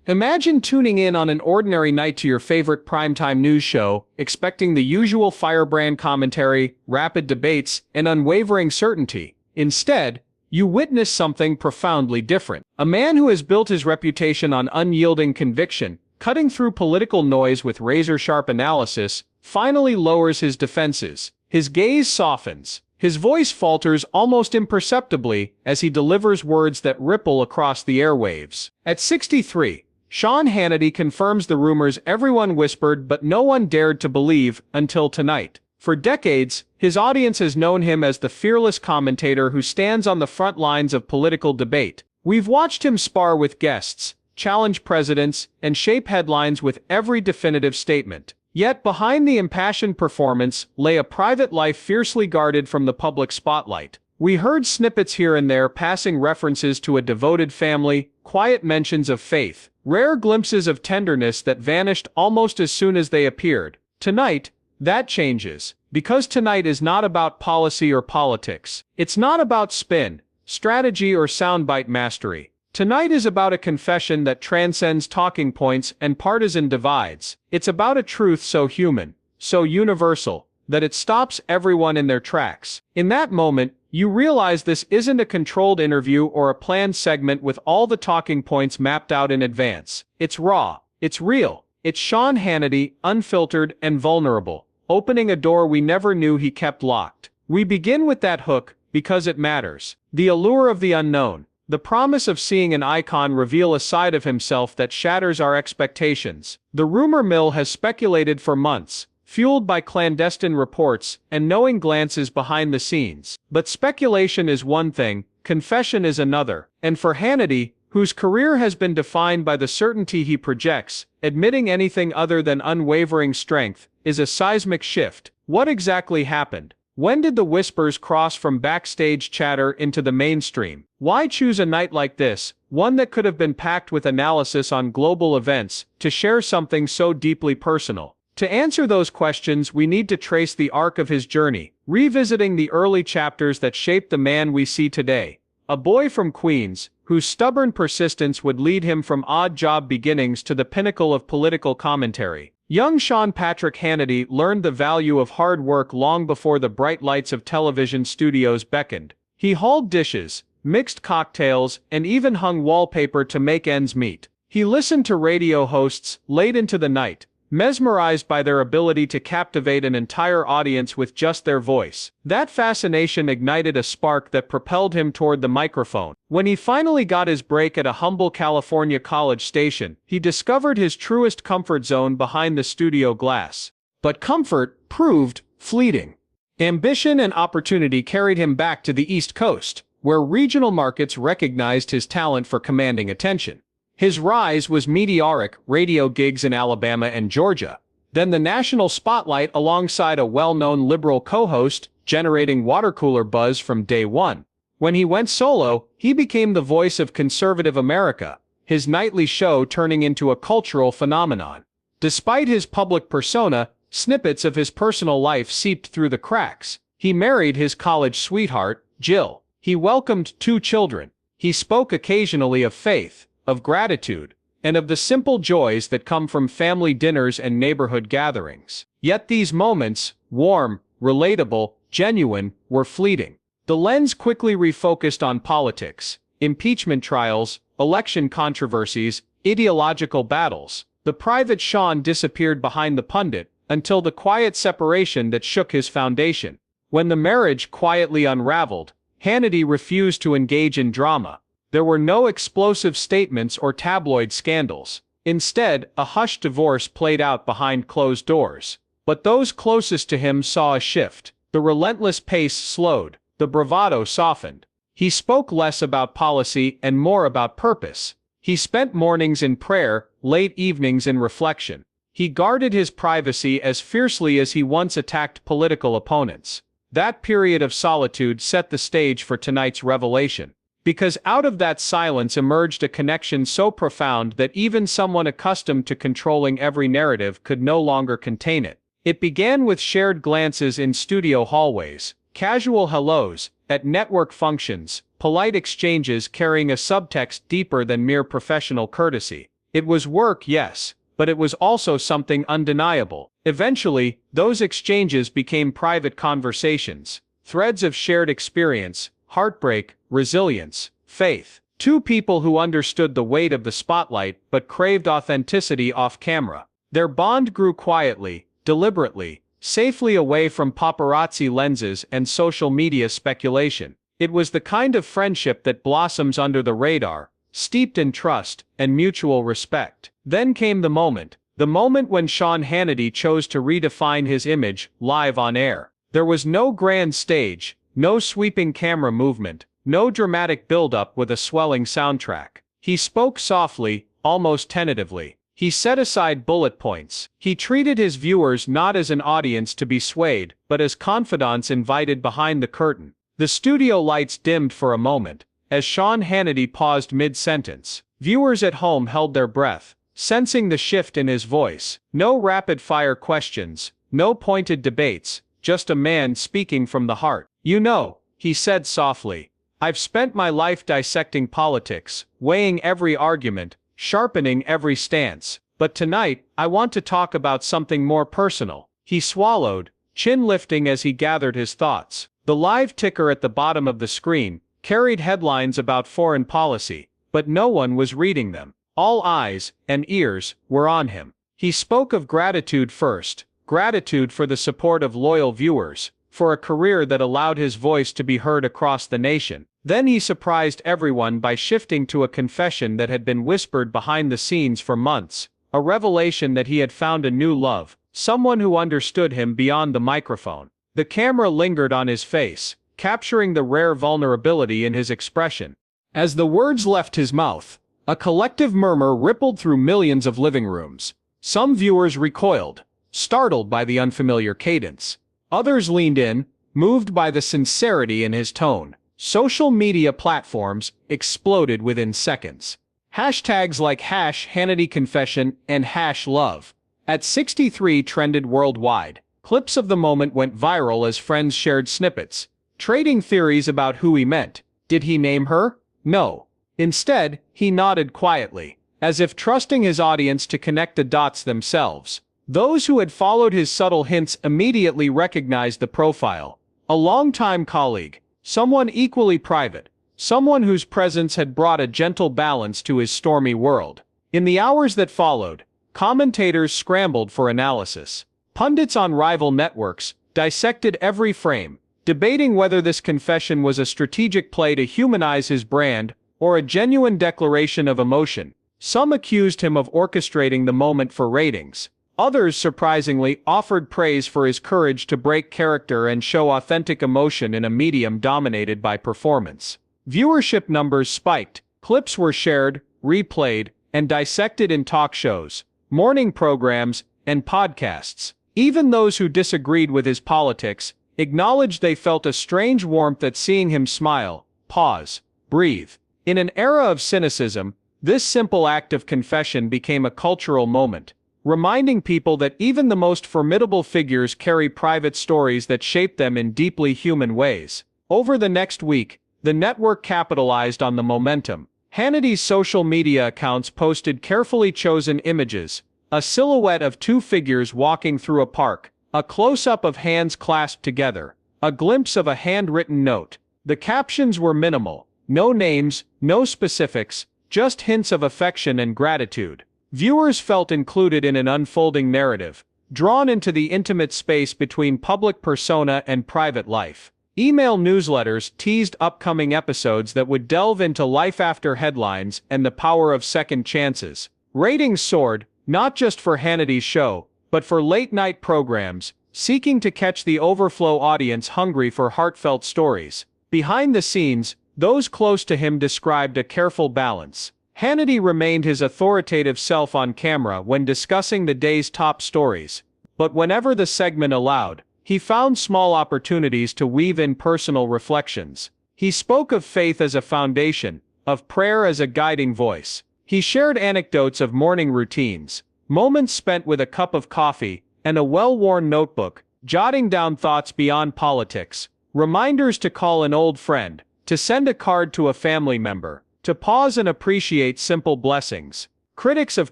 Imagine tuning in on an ordinary night to your favorite primetime news show, expecting the usual firebrand commentary, rapid debates, and unwavering certainty. Instead, you witness something profoundly different. A man who has built his reputation on unyielding conviction, cutting through political noise with razor-sharp analysis, finally lowers his defenses. His gaze softens. His voice falters almost imperceptibly as he delivers words that ripple across the airwaves. At 63, Sean Hannity confirms the rumors everyone whispered but no one dared to believe until tonight. For decades, his audience has known him as the fearless commentator who stands on the front lines of political debate. We've watched him spar with guests, challenge presidents, and shape headlines with every definitive statement. Yet behind the impassioned performance lay a private life fiercely guarded from the public spotlight. We heard snippets here and there, passing references to a devoted family, quiet mentions of faith, rare glimpses of tenderness that vanished almost as soon as they appeared. Tonight, that changes, because tonight is not about policy or politics. It's not about spin, strategy, or soundbite mastery. Tonight is about a confession that transcends talking points and partisan divides. It's about a truth so human, so universal, that it stops everyone in their tracks. In that moment, you realize this isn't a controlled interview or a planned segment with all the talking points mapped out in advance. It's raw, it's real, it's Sean Hannity, unfiltered and vulnerable, opening a door we never knew he kept locked. We begin with that hook, because it matters. The allure of the unknown. The promise of seeing an icon reveal a side of himself that shatters our expectations. The rumor mill has speculated for months, fueled by clandestine reports and knowing glances behind the scenes. But speculation is one thing, confession is another. And for Hannity, whose career has been defined by the certainty he projects, admitting anything other than unwavering strength is a seismic shift. What exactly happened? When did the whispers cross from backstage chatter into the mainstream? Why choose a night like this, one that could have been packed with analysis on global events, to share something so deeply personal? To answer those questions, we need to trace the arc of his journey, revisiting the early chapters that shaped the man we see today. A boy from Queens, whose stubborn persistence would lead him from odd-job beginnings to the pinnacle of political commentary. Young Sean Patrick Hannity learned the value of hard work long before the bright lights of television studios beckoned. He hauled dishes, mixed cocktails, and even hung wallpaper to make ends meet. He listened to radio hosts late into the night, mesmerized by their ability to captivate an entire audience with just their voice. That fascination ignited a spark that propelled him toward the microphone. When he finally got his break at a humble California college station, he discovered his truest comfort zone behind the studio glass. But comfort proved fleeting. Ambition and opportunity carried him back to the East Coast, where regional markets recognized his talent for commanding attention. His rise was meteoric: radio gigs in Alabama and Georgia, then the national spotlight alongside a well-known liberal co-host, generating water-cooler buzz from day one. When he went solo, he became the voice of conservative America, his nightly show turning into a cultural phenomenon. Despite his public persona, snippets of his personal life seeped through the cracks. He married his college sweetheart, Jill. He welcomed 2 children. He spoke occasionally of faith, of gratitude, and of the simple joys that come from family dinners and neighborhood gatherings. Yet these moments, warm, relatable, genuine, were fleeting. The lens quickly refocused on politics, impeachment trials, election controversies, ideological battles. The private Sean disappeared behind the pundit, until the quiet separation that shook his foundation. When the marriage quietly unraveled, Hannity refused to engage in drama. There were no explosive statements or tabloid scandals. Instead, a hushed divorce played out behind closed doors. But those closest to him saw a shift. The relentless pace slowed. The bravado softened. He spoke less about policy and more about purpose. He spent mornings in prayer, late evenings in reflection. He guarded his privacy as fiercely as he once attacked political opponents. That period of solitude set the stage for tonight's revelation. Because out of that silence emerged a connection so profound that even someone accustomed to controlling every narrative could no longer contain it. It began with shared glances in studio hallways, casual hellos at network functions, polite exchanges carrying a subtext deeper than mere professional courtesy. It was work, yes, but it was also something undeniable. Eventually, those exchanges became private conversations, threads of shared experience, heartbreak, resilience, faith. Two people who understood the weight of the spotlight but craved authenticity off camera. Their bond grew quietly, deliberately, safely away from paparazzi lenses and social media speculation. It was the kind of friendship that blossoms under the radar, steeped in trust and mutual respect. Then came the moment when Sean Hannity chose to redefine his image live on air. There was no grand stage, no sweeping camera movement, no dramatic build-up with a swelling soundtrack. He spoke softly, almost tentatively. He set aside bullet points. He treated his viewers not as an audience to be swayed, but as confidants invited behind the curtain. The studio lights dimmed for a moment, as Sean Hannity paused mid-sentence. Viewers at home held their breath, sensing the shift in his voice. No rapid-fire questions, no pointed debates, just a man speaking from the heart. "You know," he said softly, "I've spent my life dissecting politics, weighing every argument, sharpening every stance. But tonight, I want to talk about something more personal." He swallowed, chin lifting as he gathered his thoughts. The live ticker at the bottom of the screen carried headlines about foreign policy, but no one was reading them. All eyes and ears were on him. He spoke of gratitude first, gratitude for the support of loyal viewers, for a career that allowed his voice to be heard across the nation. Then he surprised everyone by shifting to a confession that had been whispered behind the scenes for months, a revelation that he had found a new love, someone who understood him beyond the microphone. The camera lingered on his face, capturing the rare vulnerability in his expression. As the words left his mouth, a collective murmur rippled through millions of living rooms. Some viewers recoiled, startled by the unfamiliar cadence. Others leaned in, moved by the sincerity in his tone. Social media platforms exploded within seconds. Hashtags like #HannityConfession and #love at 63 trended worldwide. Clips of the moment went viral as friends shared snippets, trading theories about who he meant. Did he name her? No. Instead, he nodded quietly, as if trusting his audience to connect the dots themselves. Those who had followed his subtle hints immediately recognized the profile. A longtime colleague, someone equally private, someone whose presence had brought a gentle balance to his stormy world. In the hours that followed, commentators scrambled for analysis. Pundits on rival networks dissected every frame, debating whether this confession was a strategic play to humanize his brand or a genuine declaration of emotion. Some accused him of orchestrating the moment for ratings. Others, surprisingly, offered praise for his courage to break character and show authentic emotion in a medium dominated by performance. Viewership numbers spiked, clips were shared, replayed, and dissected in talk shows, morning programs, and podcasts. Even those who disagreed with his politics acknowledged they felt a strange warmth at seeing him smile, pause, breathe. In an era of cynicism, this simple act of confession became a cultural moment, reminding people that even the most formidable figures carry private stories that shape them in deeply human ways. Over the next week, the network capitalized on the momentum. Hannity's social media accounts posted carefully chosen images, a silhouette of two figures walking through a park, a close-up of hands clasped together, a glimpse of a handwritten note. The captions were minimal, no names, no specifics, just hints of affection and gratitude. Viewers felt included in an unfolding narrative, drawn into the intimate space between public persona and private life. Email newsletters teased upcoming episodes that would delve into life after headlines and the power of second chances. Ratings soared, not just for Hannity's show, but for late-night programs, seeking to catch the overflow audience hungry for heartfelt stories. Behind the scenes, those close to him described a careful balance. Hannity remained his authoritative self on camera when discussing the day's top stories, but whenever the segment allowed, he found small opportunities to weave in personal reflections. He spoke of faith as a foundation, of prayer as a guiding voice. He shared anecdotes of morning routines, moments spent with a cup of coffee and a well-worn notebook, jotting down thoughts beyond politics, reminders to call an old friend, to send a card to a family member, to pause and appreciate simple blessings. Critics, of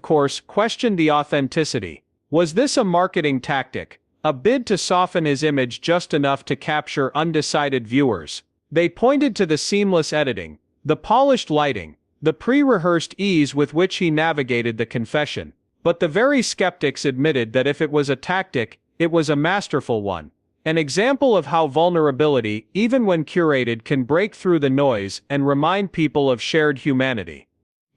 course, questioned the authenticity. Was this a marketing tactic? A bid to soften his image just enough to capture undecided viewers? They pointed to the seamless editing, the polished lighting, the pre-rehearsed ease with which he navigated the confession. But the very skeptics admitted that if it was a tactic, it was a masterful one. An example of how vulnerability, even when curated, can break through the noise and remind people of shared humanity.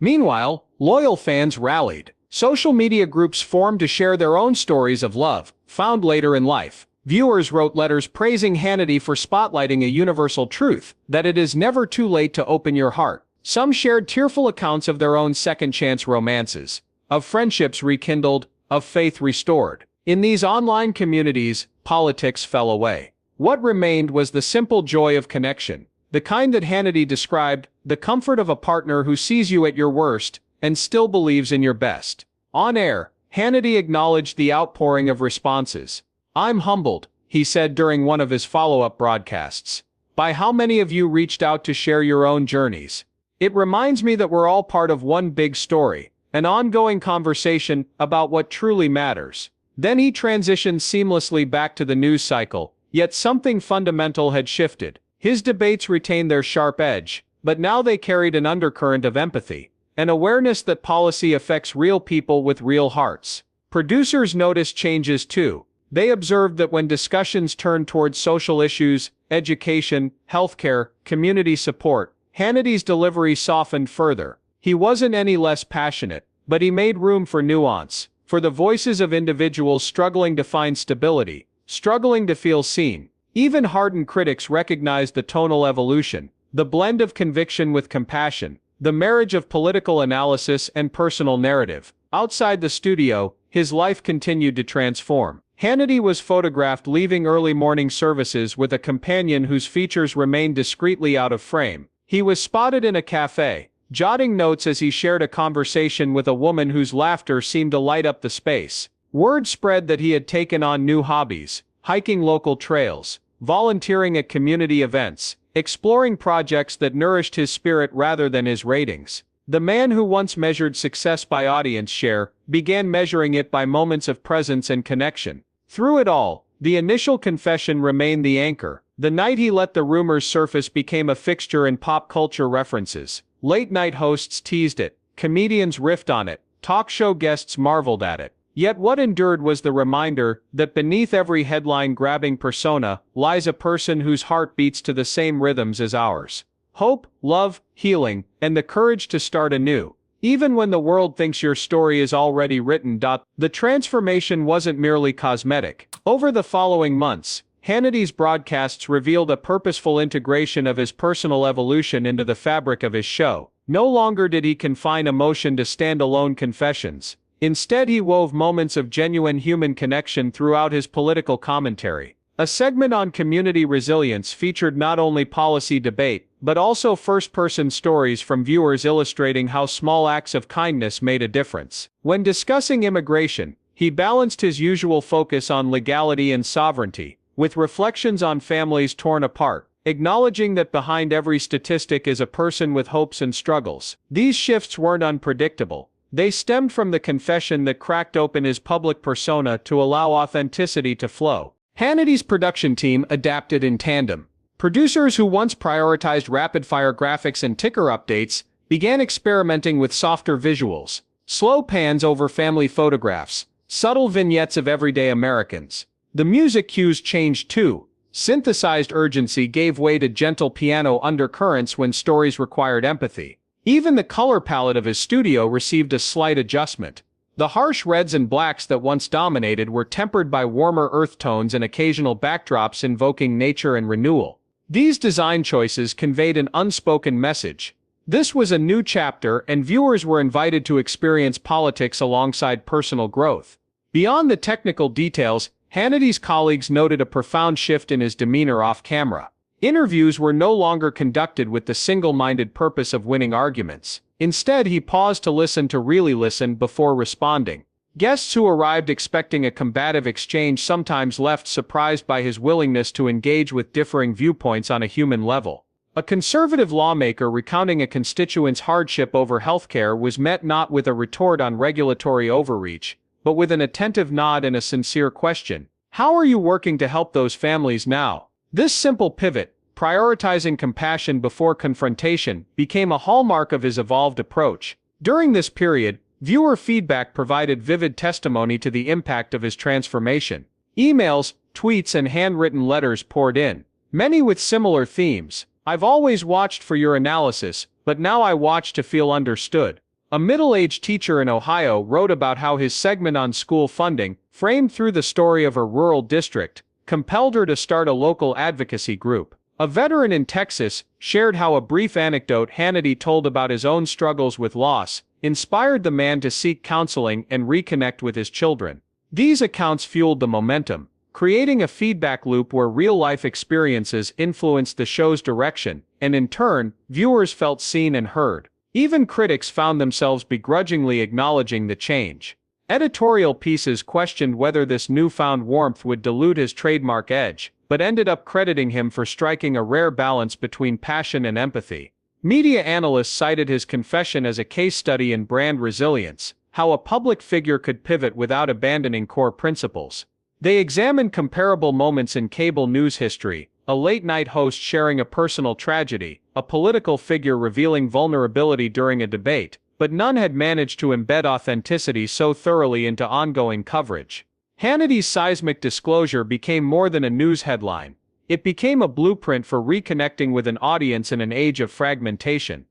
Meanwhile, loyal fans rallied. Social media groups formed to share their own stories of love, found later in life. Viewers wrote letters praising Hannity for spotlighting a universal truth, that it is never too late to open your heart. Some shared tearful accounts of their own second-chance romances, of friendships rekindled, of faith restored. In these online communities, politics fell away. What remained was the simple joy of connection, the kind that Hannity described, the comfort of a partner who sees you at your worst and still believes in your best. On air, Hannity acknowledged the outpouring of responses. "I'm humbled," he said during one of his follow-up broadcasts, "by how many of you reached out to share your own journeys. It reminds me that we're all part of one big story, an ongoing conversation about what truly matters." Then he transitioned seamlessly back to the news cycle, yet something fundamental had shifted. His debates retained their sharp edge, but now they carried an undercurrent of empathy, an awareness that policy affects real people with real hearts. Producers noticed changes too. They observed that when discussions turned towards social issues, education, healthcare, community support, Hannity's delivery softened further. He wasn't any less passionate, but he made room for nuance, for the voices of individuals struggling to find stability, struggling to feel seen. Even hardened critics recognized the tonal evolution, the blend of conviction with compassion, the marriage of political analysis and personal narrative. Outside the studio, his life continued to transform. Hannity was photographed leaving early morning services with a companion whose features remained discreetly out of frame. He was spotted in a cafe, jotting notes as he shared a conversation with a woman whose laughter seemed to light up the space. Word spread that he had taken on new hobbies, hiking local trails, volunteering at community events, exploring projects that nourished his spirit rather than his ratings. The man who once measured success by audience share began measuring it by moments of presence and connection. Through it all, the initial confession remained the anchor. The night he let the rumors surface became a fixture in pop culture references. Late-night hosts teased it, comedians riffed on it, talk show guests marveled at it. Yet what endured was the reminder that beneath every headline-grabbing persona lies a person whose heart beats to the same rhythms as ours. Hope, love, healing, and the courage to start anew. Even when the world thinks your story is already written. The transformation wasn't merely cosmetic. Over the following months, Hannity's broadcasts revealed a purposeful integration of his personal evolution into the fabric of his show. No longer did he confine emotion to stand-alone confessions. Instead, he wove moments of genuine human connection throughout his political commentary. A segment on community resilience featured not only policy debate, but also first-person stories from viewers illustrating how small acts of kindness made a difference. When discussing immigration, he balanced his usual focus on legality and sovereignty, with reflections on families torn apart, acknowledging that behind every statistic is a person with hopes and struggles. These shifts weren't unpredictable. They stemmed from the confession that cracked open his public persona to allow authenticity to flow. Hannity's production team adapted in tandem. Producers who once prioritized rapid-fire graphics and ticker updates began experimenting with softer visuals, slow pans over family photographs, subtle vignettes of everyday Americans. The music cues changed too. Synthesized urgency gave way to gentle piano undercurrents when stories required empathy. Even the color palette of his studio received a slight adjustment. The harsh reds and blacks that once dominated were tempered by warmer earth tones and occasional backdrops invoking nature and renewal. These design choices conveyed an unspoken message. This was a new chapter, and viewers were invited to experience politics alongside personal growth. Beyond the technical details, Hannity's colleagues noted a profound shift in his demeanor off-camera. Interviews were no longer conducted with the single-minded purpose of winning arguments. Instead, he paused to really listen before responding. Guests who arrived expecting a combative exchange sometimes left surprised by his willingness to engage with differing viewpoints on a human level. A conservative lawmaker recounting a constituent's hardship over healthcare was met not with a retort on regulatory overreach, but with an attentive nod and a sincere question. How are you working to help those families now? This simple pivot, prioritizing compassion before confrontation, became a hallmark of his evolved approach. During this period, viewer feedback provided vivid testimony to the impact of his transformation. Emails, tweets, and handwritten letters poured in, many with similar themes. I've always watched for your analysis, but now I watch to feel understood. A middle-aged teacher in Ohio wrote about how his segment on school funding, framed through the story of her rural district, compelled her to start a local advocacy group. A veteran in Texas shared how a brief anecdote Hannity told about his own struggles with loss inspired the man to seek counseling and reconnect with his children. These accounts fueled the momentum, creating a feedback loop where real-life experiences influenced the show's direction, and in turn, viewers felt seen and heard. Even critics found themselves begrudgingly acknowledging the change. Editorial pieces questioned whether this newfound warmth would dilute his trademark edge, but ended up crediting him for striking a rare balance between passion and empathy. Media analysts cited his confession as a case study in brand resilience, how a public figure could pivot without abandoning core principles. They examined comparable moments in cable news history, a late-night host sharing a personal tragedy, a political figure revealing vulnerability during a debate, but none had managed to embed authenticity so thoroughly into ongoing coverage. Hannity's seismic disclosure became more than a news headline. It became a blueprint for reconnecting with an audience in an age of fragmentation.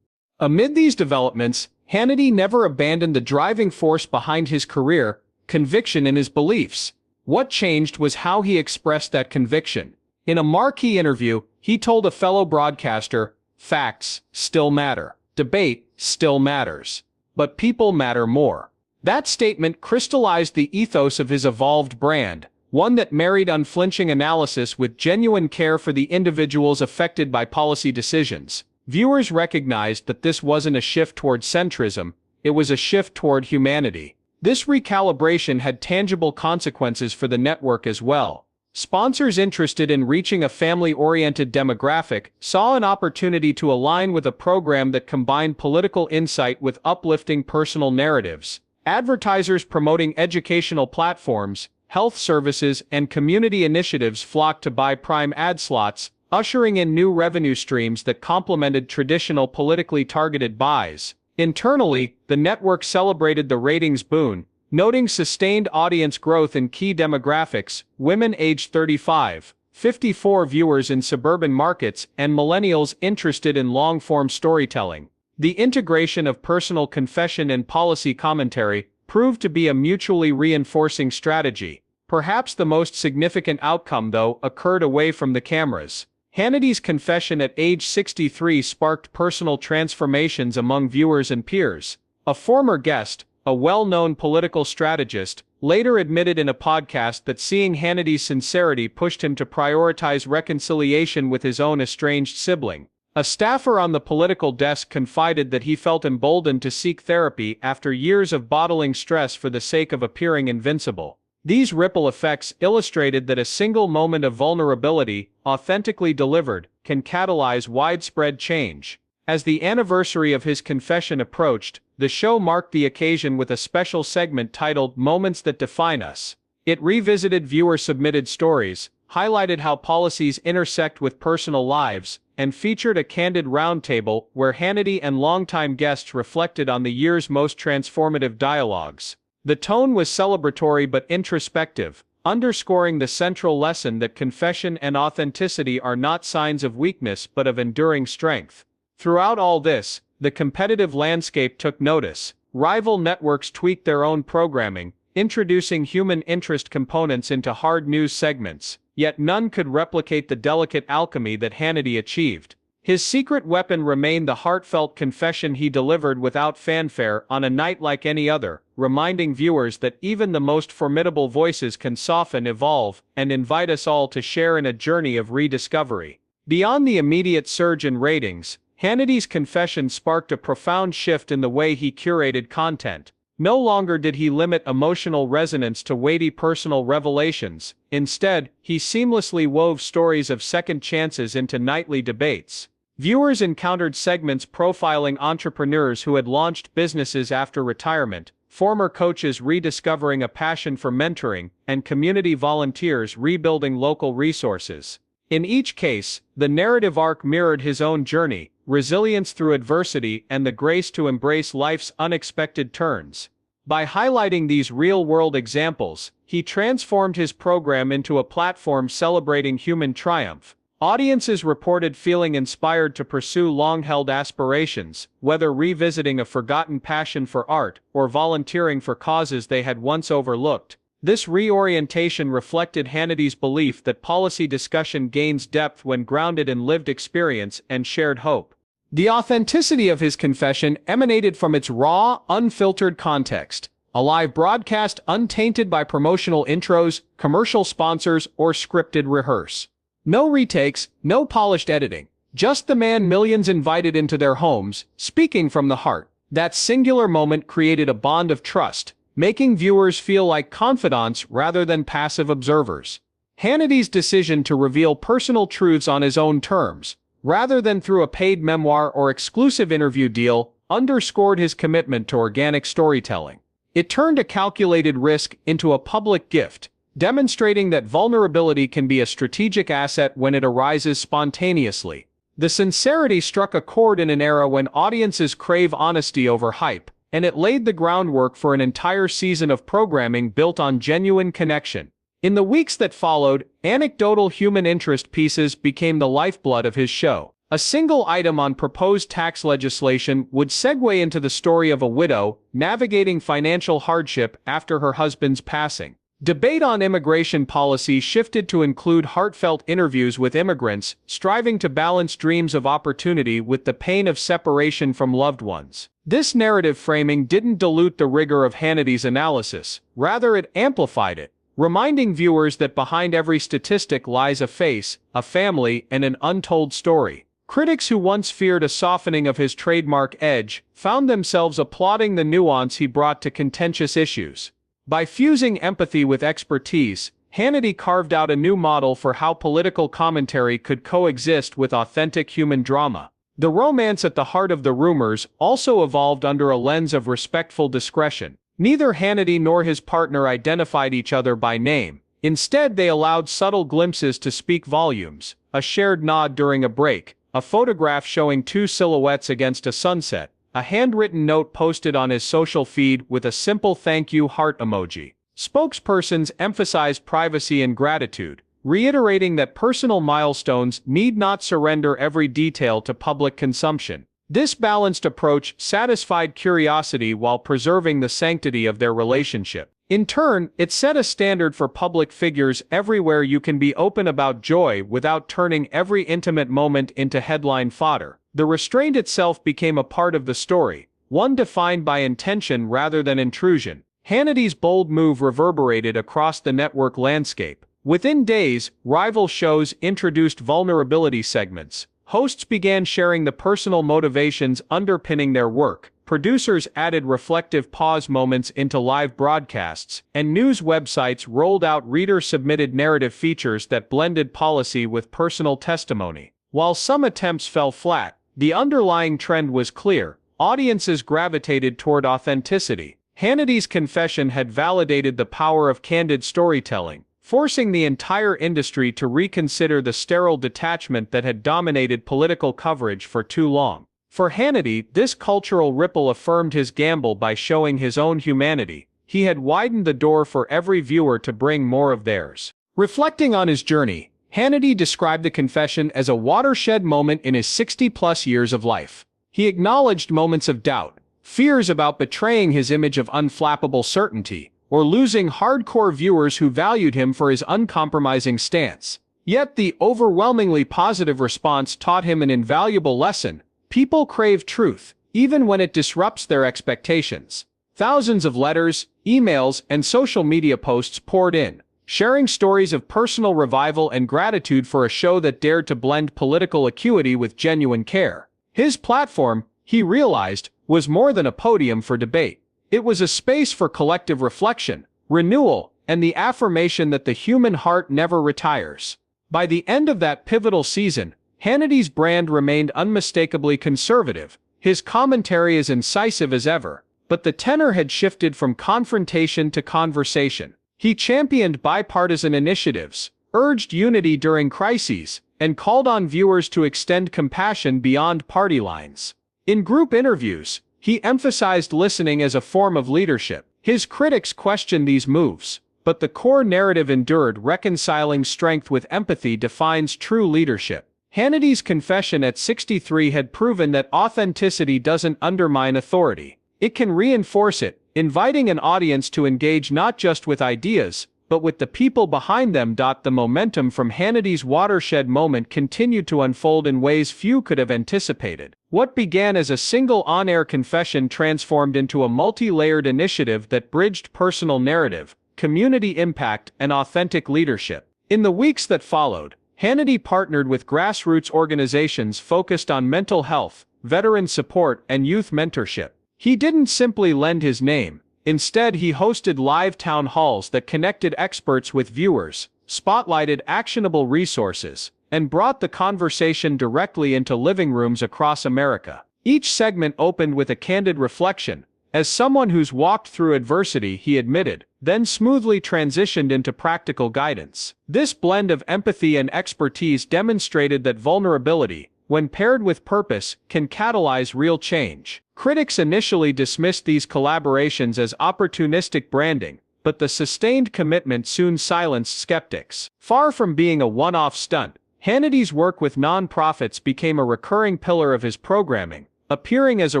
Amid these developments, Hannity never abandoned the driving force behind his career, conviction in his beliefs. What changed was how he expressed that conviction. In a marquee interview, he told a fellow broadcaster, "Facts still matter. Debate still matters. But people matter more." That statement crystallized the ethos of his evolved brand, one that married unflinching analysis with genuine care for the individuals affected by policy decisions. Viewers recognized that this wasn't a shift toward centrism, it was a shift toward humanity. This recalibration had tangible consequences for the network as well. Sponsors interested in reaching a family-oriented demographic saw an opportunity to align with a program that combined political insight with uplifting personal narratives. Advertisers promoting educational platforms, health services, and community initiatives flocked to buy prime ad slots, ushering in new revenue streams that complemented traditional politically targeted buys. Internally, the network celebrated the ratings boon, noting sustained audience growth in key demographics, women aged 35-54 viewers in suburban markets, and millennials interested in long-form storytelling. The integration of personal confession and policy commentary proved to be a mutually reinforcing strategy. Perhaps the most significant outcome, though, occurred away from the cameras. Hannity's confession at age 63 sparked personal transformations among viewers and peers. A former guest, a well-known political strategist, later admitted in a podcast that seeing Hannity's sincerity pushed him to prioritize reconciliation with his own estranged sibling. A staffer on the political desk confided that he felt emboldened to seek therapy after years of bottling stress for the sake of appearing invincible. These ripple effects illustrated that a single moment of vulnerability, authentically delivered, can catalyze widespread change. As the anniversary of his confession approached, the show marked the occasion with a special segment titled "Moments That Define Us." It revisited viewer-submitted stories, highlighted how policies intersect with personal lives, and featured a candid roundtable where Hannity and longtime guests reflected on the year's most transformative dialogues. The tone was celebratory but introspective, underscoring the central lesson that confession and authenticity are not signs of weakness but of enduring strength. Throughout all this, the competitive landscape took notice. Rival networks tweaked their own programming, introducing human interest components into hard news segments, yet none could replicate the delicate alchemy that Hannity achieved. His secret weapon remained the heartfelt confession he delivered without fanfare on a night like any other, reminding viewers that even the most formidable voices can soften, evolve, and invite us all to share in a journey of rediscovery. Beyond the immediate surge in ratings, Hannity's confession sparked a profound shift in the way he curated content. No longer did he limit emotional resonance to weighty personal revelations. Instead, he seamlessly wove stories of second chances into nightly debates. Viewers encountered segments profiling entrepreneurs who had launched businesses after retirement, former coaches rediscovering a passion for mentoring, and community volunteers rebuilding local resources. In each case, the narrative arc mirrored his own journey, resilience through adversity and the grace to embrace life's unexpected turns. By highlighting these real-world examples, he transformed his program into a platform celebrating human triumph. Audiences reported feeling inspired to pursue long-held aspirations, whether revisiting a forgotten passion for art or volunteering for causes they had once overlooked. This reorientation reflected Hannity's belief that policy discussion gains depth when grounded in lived experience and shared hope. The authenticity of his confession emanated from its raw, unfiltered context, a live broadcast untainted by promotional intros, commercial sponsors, or scripted rehearse. No retakes, no polished editing, just the man millions invited into their homes, speaking from the heart. That singular moment created a bond of trust, making viewers feel like confidants rather than passive observers. Hannity's decision to reveal personal truths on his own terms, rather than through a paid memoir or exclusive interview deal, underscored his commitment to organic storytelling. It turned a calculated risk into a public gift, demonstrating that vulnerability can be a strategic asset when it arises spontaneously. The sincerity struck a chord in an era when audiences crave honesty over hype, and it laid the groundwork for an entire season of programming built on genuine connection. In the weeks that followed, anecdotal human interest pieces became the lifeblood of his show. A single item on proposed tax legislation would segue into the story of a widow navigating financial hardship after her husband's passing. Debate on immigration policy shifted to include heartfelt interviews with immigrants, striving to balance dreams of opportunity with the pain of separation from loved ones. This narrative framing didn't dilute the rigor of Hannity's analysis, rather it amplified it, reminding viewers that behind every statistic lies a face, a family, and an untold story. Critics who once feared a softening of his trademark edge found themselves applauding the nuance he brought to contentious issues. By fusing empathy with expertise, Hannity carved out a new model for how political commentary could coexist with authentic human drama. The romance at the heart of the rumors also evolved under a lens of respectful discretion. Neither Hannity nor his partner identified each other by name. Instead, they allowed subtle glimpses to speak volumes: a shared nod during a break, a photograph showing two silhouettes against a sunset, a handwritten note posted on his social feed with a simple thank you heart emoji. Spokespersons emphasized privacy and gratitude, reiterating that personal milestones need not surrender every detail to public consumption. This balanced approach satisfied curiosity while preserving the sanctity of their relationship. In turn, it set a standard for public figures everywhere: you can be open about joy without turning every intimate moment into headline fodder. The restraint itself became a part of the story, one defined by intention rather than intrusion. Hannity's bold move reverberated across the network landscape. Within days, rival shows introduced vulnerability segments. Hosts began sharing the personal motivations underpinning their work. Producers added reflective pause moments into live broadcasts, and news websites rolled out reader-submitted narrative features that blended policy with personal testimony. While some attempts fell flat, the underlying trend was clear: audiences gravitated toward authenticity. Hannity's confession had validated the power of candid storytelling, forcing the entire industry to reconsider the sterile detachment that had dominated political coverage for too long. For Hannity, this cultural ripple affirmed his gamble by showing his own humanity. He had widened the door for every viewer to bring more of theirs. Reflecting on his journey, Hannity described the confession as a watershed moment in his 60-plus years of life. He acknowledged moments of doubt, fears about betraying his image of unflappable certainty, or losing hardcore viewers who valued him for his uncompromising stance. Yet the overwhelmingly positive response taught him an invaluable lesson: people crave truth, even when it disrupts their expectations. Thousands of letters, emails, and social media posts poured in, sharing stories of personal revival and gratitude for a show that dared to blend political acuity with genuine care. His platform, he realized, was more than a podium for debate. It was a space for collective reflection, renewal, and the affirmation that the human heart never retires. By the end of that pivotal season, Hannity's brand remained unmistakably conservative, his commentary as incisive as ever, but the tenor had shifted from confrontation to conversation. He championed bipartisan initiatives, urged unity during crises, and called on viewers to extend compassion beyond party lines. In group interviews, he emphasized listening as a form of leadership. His critics questioned these moves, but the core narrative endured. Reconciling strength with empathy defines true leadership. Hannity's confession at 63 had proven that authenticity doesn't undermine authority. It can reinforce it, inviting an audience to engage not just with ideas, but with the people behind them. The momentum from Hannity's watershed moment continued to unfold in ways few could have anticipated. What began as a single on-air confession transformed into a multi-layered initiative that bridged personal narrative, community impact, and authentic leadership. In the weeks that followed, Hannity partnered with grassroots organizations focused on mental health, veteran support, and youth mentorship. He didn't simply lend his name. Instead, he hosted live town halls that connected experts with viewers, spotlighted actionable resources, and brought the conversation directly into living rooms across America. Each segment opened with a candid reflection. As someone who's walked through adversity, he admitted, then smoothly transitioned into practical guidance. This blend of empathy and expertise demonstrated that vulnerability, when paired with purpose, can catalyze real change. Critics initially dismissed these collaborations as opportunistic branding, but the sustained commitment soon silenced skeptics. Far from being a one-off stunt, Hannity's work with nonprofits became a recurring pillar of his programming, appearing as a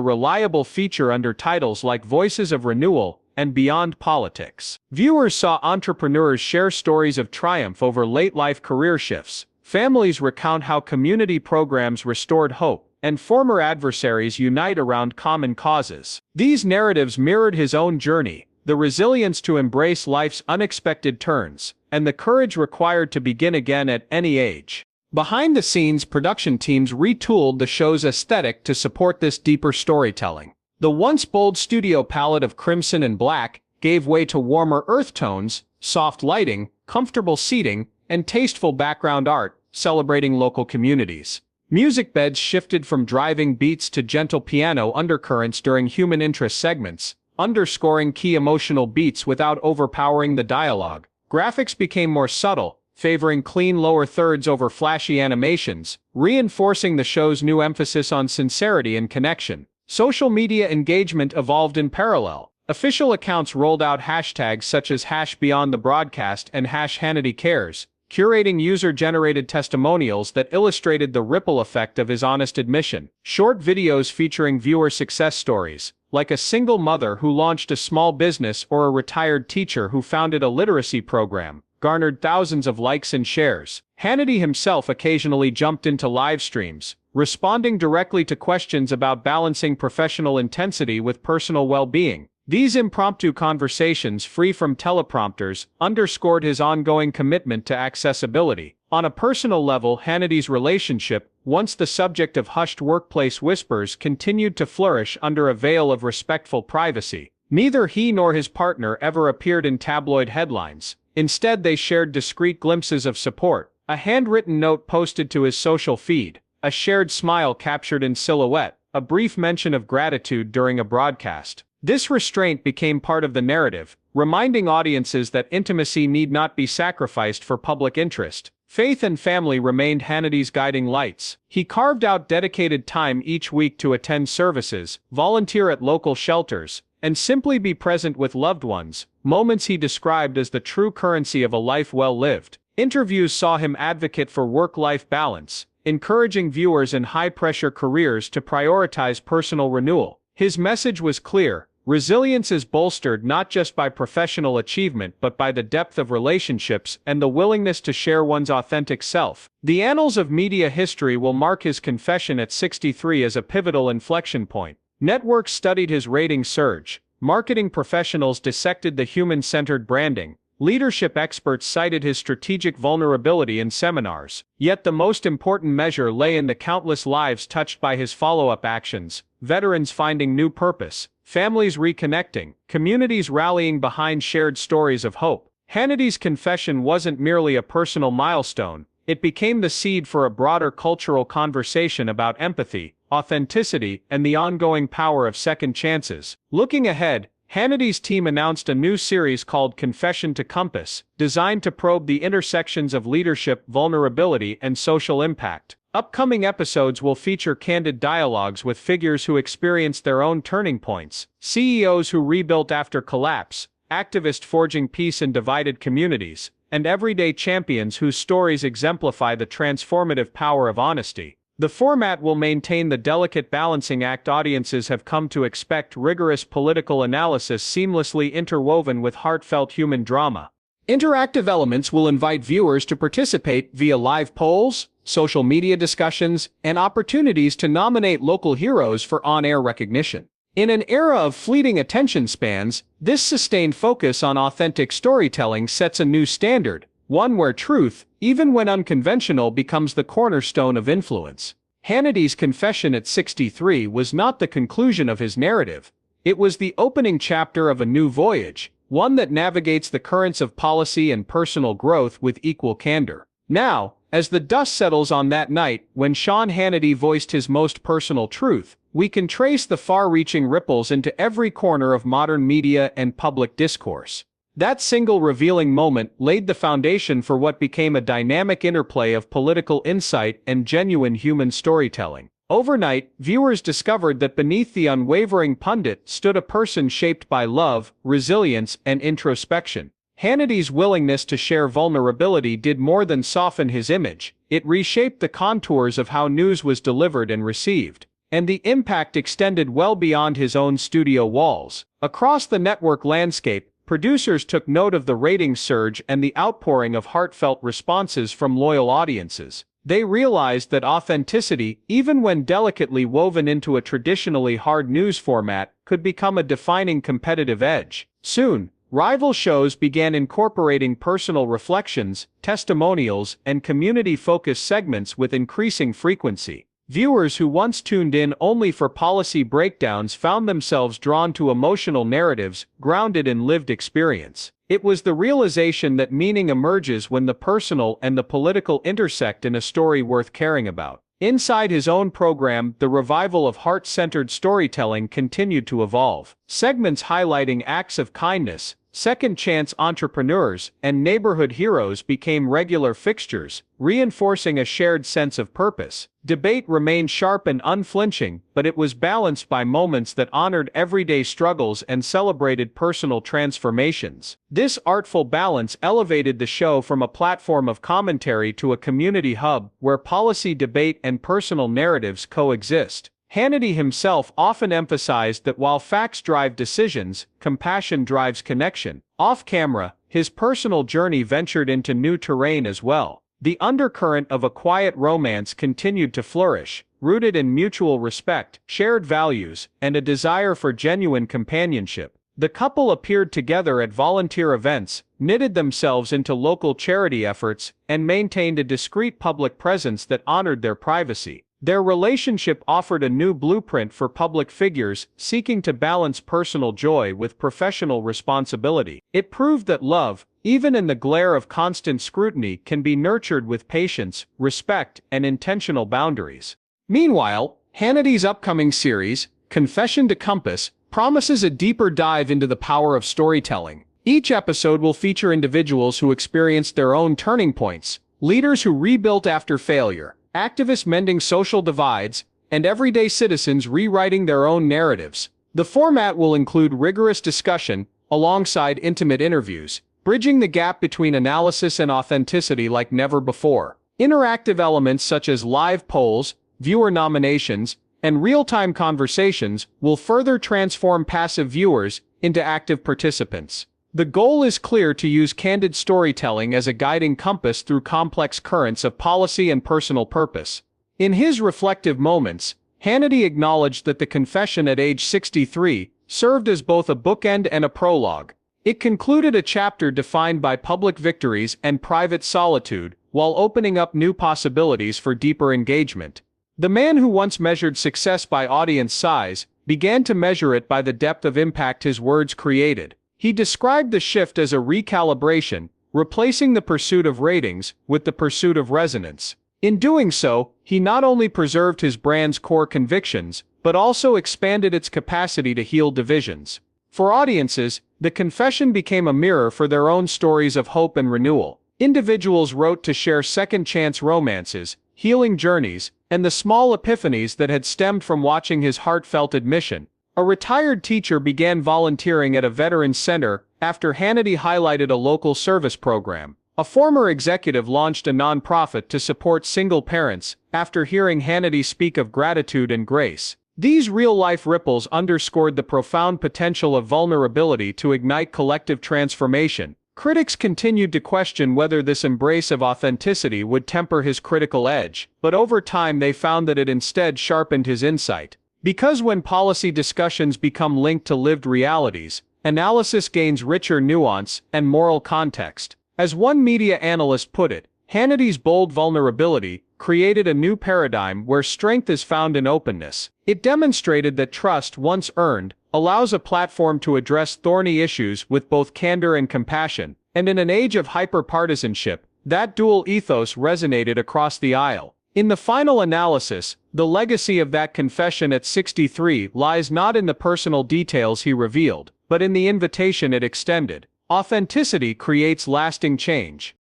reliable feature under titles like Voices of Renewal and Beyond Politics. Viewers saw entrepreneurs share stories of triumph over late-life career shifts, families recount how community programs restored hope, and former adversaries unite around common causes. These narratives mirrored his own journey, the resilience to embrace life's unexpected turns, and the courage required to begin again at any age. Behind the scenes, production teams retooled the show's aesthetic to support this deeper storytelling. The once bold studio palette of crimson and black gave way to warmer earth tones, soft lighting, comfortable seating, and tasteful background art, celebrating local communities. Music beds shifted from driving beats to gentle piano undercurrents during human interest segments, underscoring key emotional beats without overpowering the dialogue. Graphics became more subtle, favoring clean lower thirds over flashy animations, reinforcing the show's new emphasis on sincerity and connection. Social media engagement evolved in parallel. Official accounts rolled out hashtags such as #BeyondTheBroadcast and #HannityCares, curating user-generated testimonials that illustrated the ripple effect of his honest admission. Short videos featuring viewer success stories, like a single mother who launched a small business or a retired teacher who founded a literacy program, garnered thousands of likes and shares. Hannity himself occasionally jumped into live streams, responding directly to questions about balancing professional intensity with personal well-being. These impromptu conversations, free from teleprompters, underscored his ongoing commitment to accessibility. On a personal level, Hannity's relationship, once the subject of hushed workplace whispers, continued to flourish under a veil of respectful privacy. Neither he nor his partner ever appeared in tabloid headlines. Instead, they shared discreet glimpses of support, a handwritten note posted to his social feed, a shared smile captured in silhouette, a brief mention of gratitude during a broadcast. This restraint became part of the narrative, reminding audiences that intimacy need not be sacrificed for public interest. Faith and family remained Hannity's guiding lights. He carved out dedicated time each week to attend services, volunteer at local shelters, and simply be present with loved ones, moments he described as the true currency of a life well lived. Interviews saw him advocate for work-life balance, encouraging viewers in high-pressure careers to prioritize personal renewal. His message was clear: resilience is bolstered not just by professional achievement but by the depth of relationships and the willingness to share one's authentic self. The annals of media history will mark his confession at 63 as a pivotal inflection point. Networks studied his ratings surge, marketing professionals dissected the human-centered branding, leadership experts cited his strategic vulnerability in seminars. Yet the most important measure lay in the countless lives touched by his follow-up actions: veterans finding new purpose, families reconnecting, communities rallying behind shared stories of hope. Hannity's confession wasn't merely a personal milestone, It became the seed for a broader cultural conversation about empathy, authenticity, and the ongoing power of second chances. Looking ahead, Hannity's team announced a new series called Confession to Compass, designed to probe the intersections of leadership, vulnerability, and social impact. Upcoming episodes will feature candid dialogues with figures who experienced their own turning points, CEOs who rebuilt after collapse, activists forging peace in divided communities, and everyday champions whose stories exemplify the transformative power of honesty. The format will maintain the delicate balancing act audiences have come to expect: rigorous political analysis seamlessly interwoven with heartfelt human drama. Interactive elements will invite viewers to participate via live polls, social media discussions, and opportunities to nominate local heroes for on-air recognition. In an era of fleeting attention spans, this sustained focus on authentic storytelling sets a new standard, one where truth, even when unconventional, becomes the cornerstone of influence. Hannity's confession at 63 was not the conclusion of his narrative. It was the opening chapter of a new voyage, one that navigates the currents of policy and personal growth with equal candor. Now, as the dust settles on that night when Sean Hannity voiced his most personal truth, we can trace the far-reaching ripples into every corner of modern media and public discourse. That single revealing moment laid the foundation for what became a dynamic interplay of political insight and genuine human storytelling. Overnight, viewers discovered that beneath the unwavering pundit stood a person shaped by love, resilience, and introspection. Hannity's willingness to share vulnerability did more than soften his image. It reshaped the contours of how news was delivered and received. And the impact extended well beyond his own studio walls. Across the network landscape, producers took note of the ratings surge and the outpouring of heartfelt responses from loyal audiences. They realized that authenticity, even when delicately woven into a traditionally hard news format, could become a defining competitive edge. Soon, rival shows began incorporating personal reflections, testimonials, and community-focused segments with increasing frequency. Viewers who once tuned in only for policy breakdowns found themselves drawn to emotional narratives grounded in lived experience. It was the realization that meaning emerges when the personal and the political intersect in a story worth caring about. Inside his own program, the revival of heart-centered storytelling continued to evolve. Segments highlighting acts of kindness, second-chance entrepreneurs, and neighborhood heroes became regular fixtures, reinforcing a shared sense of purpose. Debate remained sharp and unflinching, but it was balanced by moments that honored everyday struggles and celebrated personal transformations. This artful balance elevated the show from a platform of commentary to a community hub where policy debate and personal narratives coexist. Hannity himself often emphasized that while facts drive decisions, compassion drives connection. Off-camera, his personal journey ventured into new terrain as well. The undercurrent of a quiet romance continued to flourish, rooted in mutual respect, shared values, and a desire for genuine companionship. The couple appeared together at volunteer events, knitted themselves into local charity efforts, and maintained a discreet public presence that honored their privacy. Their relationship offered a new blueprint for public figures seeking to balance personal joy with professional responsibility. It proved that love, even in the glare of constant scrutiny, can be nurtured with patience, respect, and intentional boundaries. Meanwhile, Hannity's upcoming series, Confession to Compass, promises a deeper dive into the power of storytelling. Each episode will feature individuals who experienced their own turning points, leaders who rebuilt after failure, activists mending social divides, and everyday citizens rewriting their own narratives. The format will include rigorous discussion, alongside intimate interviews, bridging the gap between analysis and authenticity like never before. Interactive elements such as live polls, viewer nominations, and real-time conversations will further transform passive viewers into active participants. The goal is clear: to use candid storytelling as a guiding compass through complex currents of policy and personal purpose. In his reflective moments, Hannity acknowledged that the confession at age 63 served as both a bookend and a prologue. It concluded a chapter defined by public victories and private solitude, while opening up new possibilities for deeper engagement. The man who once measured success by audience size began to measure it by the depth of impact his words created. He described the shift as a recalibration, replacing the pursuit of ratings with the pursuit of resonance. In doing so, he not only preserved his brand's core convictions, but also expanded its capacity to heal divisions. For audiences, the confession became a mirror for their own stories of hope and renewal. Individuals wrote to share second-chance romances, healing journeys, and the small epiphanies that had stemmed from watching his heartfelt admission. A retired teacher began volunteering at a veterans center after Hannity highlighted a local service program. A former executive launched a nonprofit to support single parents after hearing Hannity speak of gratitude and grace. These real-life ripples underscored the profound potential of vulnerability to ignite collective transformation. Critics continued to question whether this embrace of authenticity would temper his critical edge, but over time they found that it instead sharpened his insight. Because when policy discussions become linked to lived realities, analysis gains richer nuance and moral context. As one media analyst put it, Hannity's bold vulnerability created a new paradigm where strength is found in openness. It demonstrated that trust, once earned, allows a platform to address thorny issues with both candor and compassion, and in an age of hyper-partisanship, that dual ethos resonated across the aisle. In the final analysis, the legacy of that confession at 63 lies not in the personal details he revealed, but in the invitation it extended. Authenticity creates lasting change.